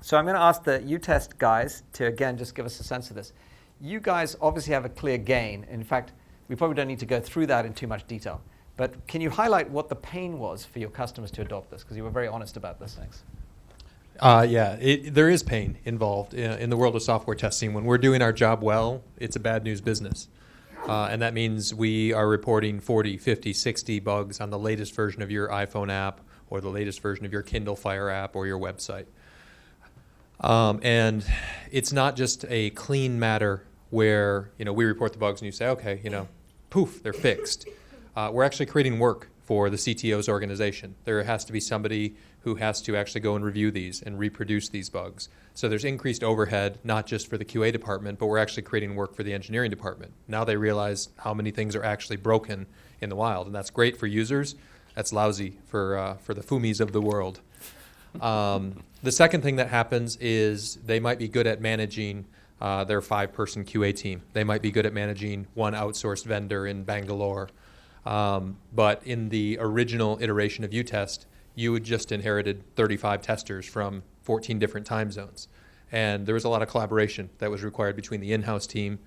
So I'm going to ask the utest guys to, again, just give us a sense of this. You guys obviously have a clear gain. In fact, we probably don't need to go through that in too much detail. But can you highlight what the pain was for your customers to adopt this? Because you were very honest about this. Thanks. There is pain involved in the world of software testing. When we're doing our job well, it's a bad news business. And that means we are reporting 40, 50, 60 bugs on the latest version of your iPhone app or the latest version of your Kindle Fire app or your website. And it's not just a clean matter where, we report the bugs and you say, okay, poof, they're fixed. We're actually creating work for the CTO's organization. There has to be somebody who has to actually go and review these and reproduce these bugs. So there's increased overhead, not just for the QA department, but we're actually creating work for the engineering department. Now they realize how many things are actually broken in the wild, and that's great for users. That's lousy for the Fumis of the world. The second thing that happens is they might be good at managing their 5-person QA team. They might be good at managing one outsourced vendor in Bangalore. But in the original iteration of utest, you had just inherited 35 testers from 14 different time zones. And there was a lot of collaboration that was required between the in-house team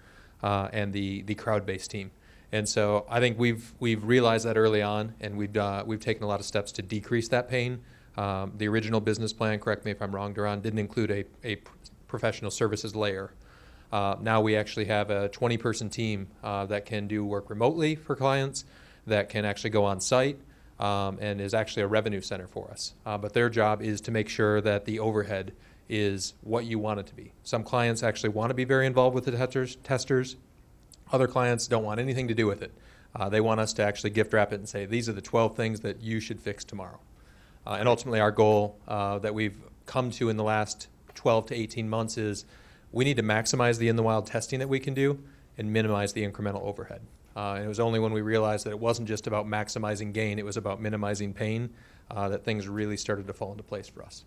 and the crowd-based team. And so I think we've realized that early on, and we've taken a lot of steps to decrease that pain. The original business plan, correct me if I'm wrong, Duran, didn't include a professional services layer. Now we actually have a 20-person team that can do work remotely for clients, that can actually go on site, and is actually a revenue center for us. But their job is to make sure that the overhead is what you want it to be. Some clients actually want to be very involved with the testers. Other clients don't want anything to do with it. They want us to actually gift wrap it and say, these are the 12 things that you should fix tomorrow. And ultimately our goal that we've come to in the last 12 to 18 months is we need to maximize the in-the-wild testing that we can do and minimize the incremental overhead. And it was only when we realized that it wasn't just about maximizing gain, it was about minimizing pain, that things really started to fall into place for us.